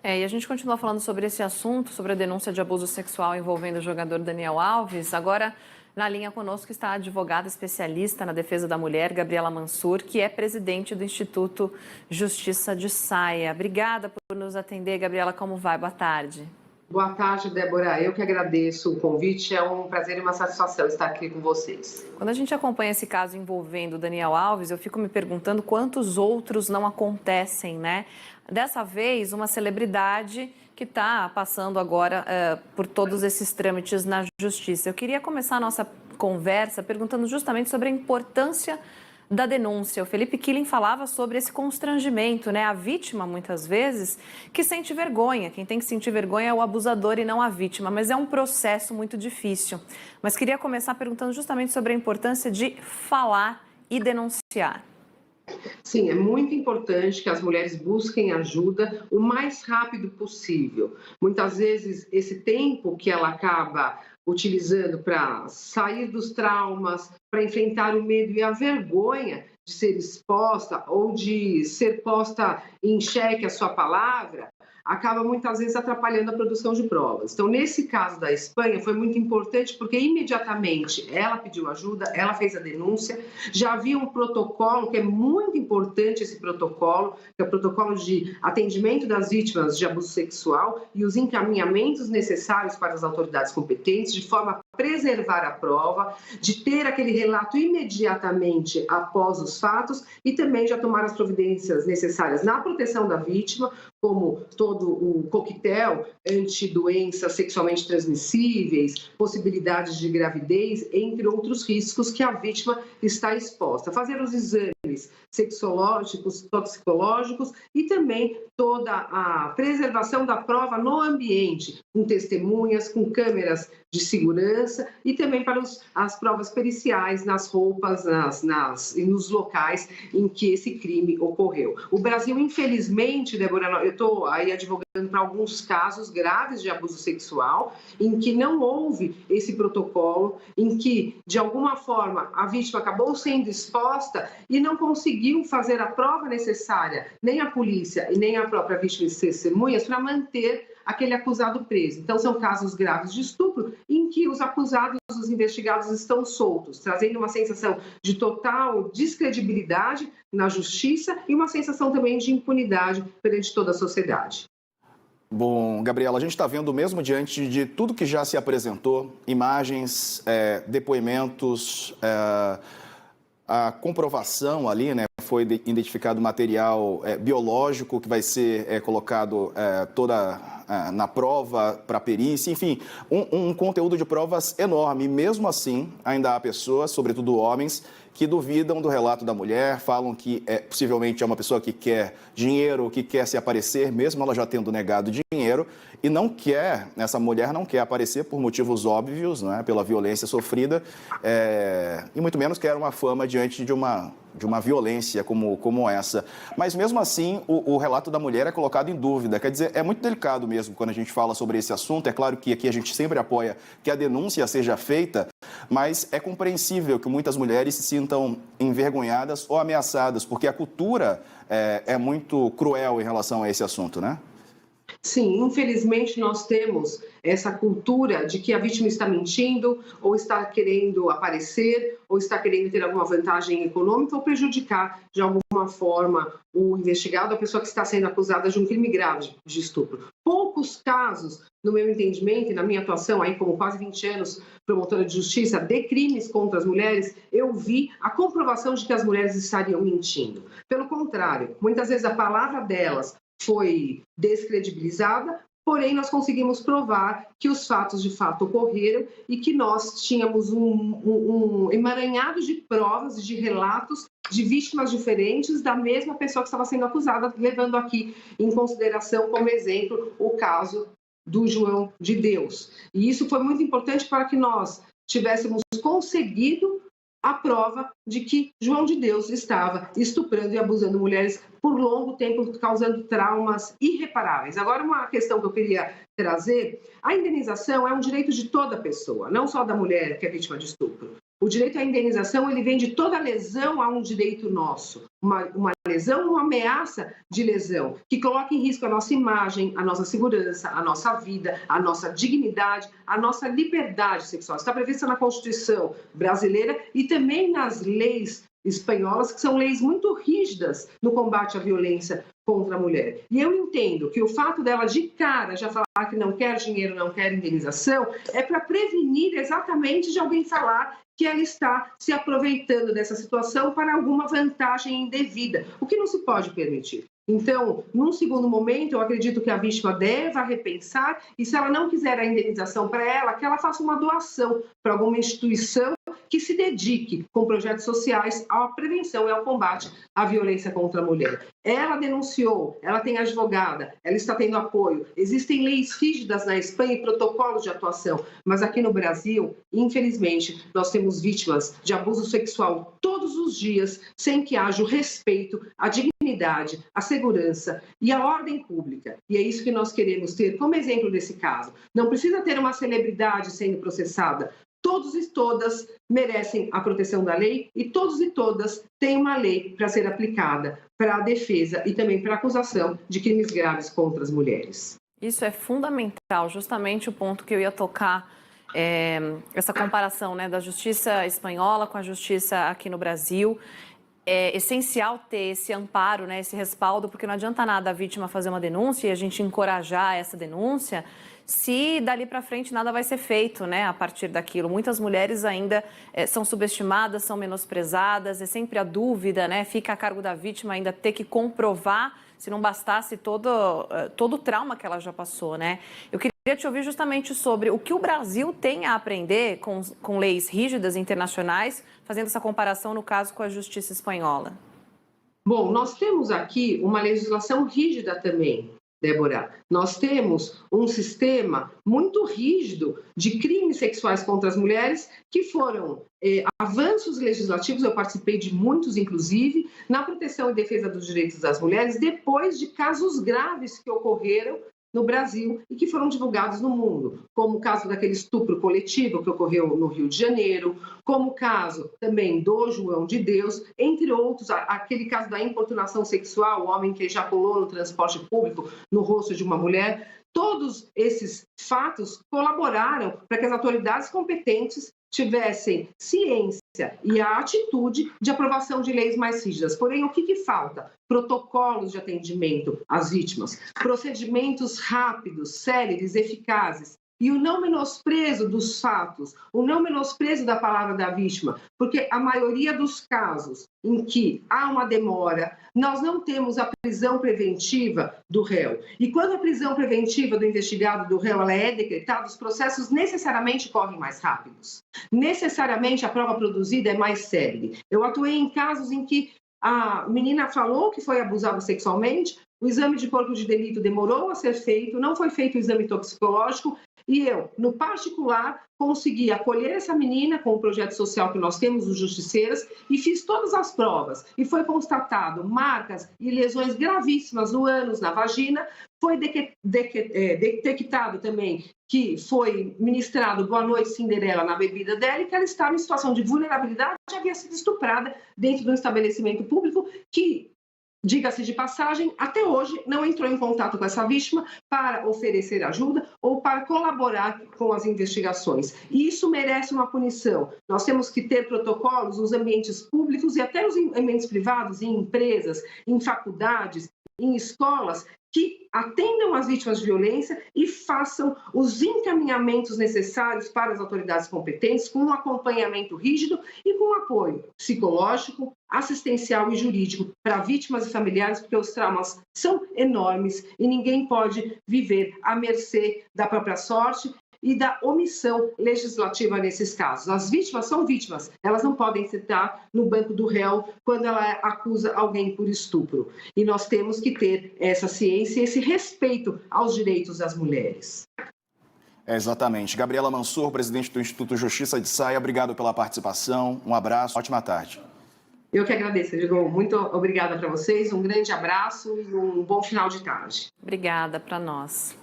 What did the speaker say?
E a gente continua falando sobre esse assunto, sobre a denúncia de abuso sexual envolvendo o jogador Daniel Alves. Agora, na linha conosco está a advogada especialista na defesa da mulher, Gabriela Mansur, que é presidente do Instituto Justiça de Saia. Obrigada por nos atender, Gabriela. Como vai? Boa tarde. Boa tarde, Débora. Eu que agradeço o convite. É um prazer e uma satisfação estar aqui com vocês. Quando a gente acompanha esse caso envolvendo o Daniel Alves, eu fico me perguntando quantos outros não acontecem, né? Dessa vez, uma celebridade que está passando agora por todos esses trâmites na justiça. Eu queria começar a nossa conversa perguntando justamente sobre a importância da denúncia. O Felipe Killing falava sobre esse constrangimento, né? A vítima, muitas vezes, que sente vergonha. Quem tem que sentir vergonha é o abusador e não a vítima, mas é um processo muito difícil. Mas queria começar perguntando justamente sobre a importância de falar e denunciar. Sim, é muito importante que as mulheres busquem ajuda o mais rápido possível. Muitas vezes, esse tempo que ela acaba utilizando para sair dos traumas, para enfrentar o medo e a vergonha de ser exposta ou de ser posta em xeque a sua palavra, acaba muitas vezes atrapalhando a produção de provas. Então, nesse caso da Espanha, foi muito importante porque imediatamente ela pediu ajuda, ela fez a denúncia, já havia um protocolo, que é muito importante esse protocolo, que é o protocolo de atendimento das vítimas de abuso sexual e os encaminhamentos necessários para as autoridades competentes, de forma a preservar a prova, de ter aquele relato imediatamente após os fatos e também já tomar as providências necessárias na proteção da vítima, como todo o coquetel anti-doenças sexualmente transmissíveis, possibilidades de gravidez, entre outros riscos que a vítima está exposta. Fazer os exames sexológicos, toxicológicos e também toda a preservação da prova no ambiente, com testemunhas, com câmeras de segurança e também para as provas periciais nas roupas e nos locais em que esse crime ocorreu. O Brasil, infelizmente, Débora, eu estou aí advogando para alguns casos graves de abuso sexual, em que não houve esse protocolo, em que, de alguma forma, a vítima acabou sendo exposta e não conseguiu fazer a prova necessária, nem a polícia e nem a própria vítima e testemunhas, para manter aquele acusado preso. Então, são casos graves de estupro em que os acusados, os investigados estão soltos, trazendo uma sensação de total descredibilidade na justiça e uma sensação também de impunidade perante toda a sociedade. Bom, Gabriela, a gente está vendo mesmo diante de tudo que já se apresentou, imagens, depoimentos, a comprovação ali, né? Foi identificado material biológico que vai ser colocado toda na prova para perícia, enfim, um conteúdo de provas enorme. E mesmo assim, ainda há pessoas, sobretudo homens, que duvidam do relato da mulher, falam que possivelmente é uma pessoa que quer dinheiro, que quer se aparecer, mesmo ela já tendo negado dinheiro, e não quer, essa mulher não quer aparecer por motivos óbvios, né, pela violência sofrida, e muito menos quer uma fama diante de uma violência como essa. Mas mesmo assim, o relato da mulher é colocado em dúvida. Quer dizer, é muito delicado mesmo quando a gente fala sobre esse assunto. É claro que aqui a gente sempre apoia que a denúncia seja feita, mas é compreensível que muitas mulheres se sintam envergonhadas ou ameaçadas, porque a cultura é muito cruel em relação a esse assunto, né? Sim, infelizmente nós temos essa cultura de que a vítima está mentindo, ou está querendo aparecer, ou está querendo ter alguma vantagem econômica ou prejudicar de alguma forma o investigado, a pessoa que está sendo acusada de um crime grave de estupro. Poucos casos, no meu entendimento e na minha atuação aí como quase 20 anos promotora de justiça de crimes contra as mulheres, eu vi a comprovação de que as mulheres estariam mentindo. Pelo contrário, muitas vezes a palavra delas foi descredibilizada, porém nós conseguimos provar que os fatos de fato ocorreram e que nós tínhamos um emaranhado de provas, de relatos de vítimas diferentes da mesma pessoa que estava sendo acusada, levando aqui em consideração como exemplo o caso do João de Deus. E isso foi muito importante para que nós tivéssemos conseguido a prova de que João de Deus estava estuprando e abusando mulheres por longo tempo, causando traumas irreparáveis. Agora, uma questão que eu queria trazer, a indenização é um direito de toda pessoa, não só da mulher que é vítima de estupro. O direito à indenização, ele vem de toda lesão a um direito nosso. Uma lesão, uma ameaça de lesão, que coloca em risco a nossa imagem, a nossa segurança, a nossa vida, a nossa dignidade, a nossa liberdade sexual. Está prevista na Constituição brasileira e também nas leis espanholas, que são leis muito rígidas no combate à violência contra a mulher. E eu entendo que o fato dela de cara já falar que não quer dinheiro, não quer indenização, é para prevenir exatamente de alguém falar que ela está se aproveitando dessa situação para alguma vantagem indevida, o que não se pode permitir. Então, num segundo momento, eu acredito que a vítima deva repensar e, se ela não quiser a indenização para ela, que ela faça uma doação para alguma instituição que se dedique com projetos sociais à prevenção e ao combate à violência contra a mulher. Ela denunciou, ela tem advogada, ela está tendo apoio. Existem leis rígidas na Espanha e protocolos de atuação, mas aqui no Brasil, infelizmente, nós temos vítimas de abuso sexual todos os dias, sem que haja o respeito, a dignidade, a segurança e a ordem pública. E é isso que nós queremos ter como exemplo desse caso. Não precisa ter uma celebridade sendo processada. Todos e todas merecem a proteção da lei e todos e todas têm uma lei para ser aplicada para a defesa e também para a acusação de crimes graves contra as mulheres. Isso é fundamental, justamente o ponto que eu ia tocar, essa comparação, né, da justiça espanhola com a justiça aqui no Brasil. É essencial ter esse amparo, né, esse respaldo, porque não adianta nada a vítima fazer uma denúncia e a gente encorajar essa denúncia se dali para frente nada vai ser feito, né, a partir daquilo. Muitas mulheres ainda são subestimadas, são menosprezadas, é sempre a dúvida, né, fica a cargo da vítima ainda ter que comprovar, se não bastasse todo o trauma que ela já passou, né. Eu queria te ouvir justamente sobre o que o Brasil tem a aprender com leis rígidas internacionais, fazendo essa comparação, no caso, com a justiça espanhola. Bom, nós temos aqui uma legislação rígida também, Débora. Nós temos um sistema muito rígido de crimes sexuais contra as mulheres que foram avanços legislativos, eu participei de muitos, inclusive, na proteção e defesa dos direitos das mulheres, depois de casos graves que ocorreram no Brasil e que foram divulgados no mundo, como o caso daquele estupro coletivo que ocorreu no Rio de Janeiro, como o caso também do João de Deus, entre outros, aquele caso da importunação sexual, o homem que ejaculou no transporte público no rosto de uma mulher. Todos esses fatos colaboraram para que as autoridades competentes tivessem ciência e a atitude de aprovação de leis mais rígidas. Porém, o que falta? Protocolos de atendimento às vítimas, procedimentos rápidos, céleres, eficazes, e o não menosprezo dos fatos, o não menosprezo da palavra da vítima, porque a maioria dos casos em que há uma demora, nós não temos a prisão preventiva do réu. E quando a prisão preventiva do investigado, do réu, ela é decretada, os processos necessariamente correm mais rápidos. Necessariamente a prova produzida é mais célere. Eu atuei em casos em que a menina falou que foi abusada sexualmente, o exame de corpo de delito demorou a ser feito, não foi feito o exame toxicológico, e eu, no particular, consegui acolher essa menina com o projeto social que nós temos, os Justiceiras, e fiz todas as provas. E foi constatado marcas e lesões gravíssimas no ânus, na vagina. Foi detectado também que foi ministrado Boa Noite Cinderela na bebida dela e que ela estava em situação de vulnerabilidade e havia sido estuprada dentro de um estabelecimento público que, diga-se de passagem, até hoje não entrou em contato com essa vítima para oferecer ajuda ou para colaborar com as investigações. E isso merece uma punição. Nós temos que ter protocolos nos ambientes públicos e até nos ambientes privados, em empresas, em faculdades, em escolas, que atendam as vítimas de violência e façam os encaminhamentos necessários para as autoridades competentes, com um acompanhamento rígido e com apoio psicológico, assistencial e jurídico para vítimas e familiares, porque os traumas são enormes e ninguém pode viver à mercê da própria sorte e da omissão legislativa nesses casos. As vítimas são vítimas, elas não podem estar no banco do réu quando ela acusa alguém por estupro. E nós temos que ter essa ciência e esse respeito aos direitos das mulheres. Exatamente. Gabriela Mansur, presidente do Instituto Justiça de Saia, obrigado pela participação, um abraço, ótima tarde. Eu que agradeço, Diego. Muito obrigada para vocês, um grande abraço e um bom final de tarde. Obrigada para nós.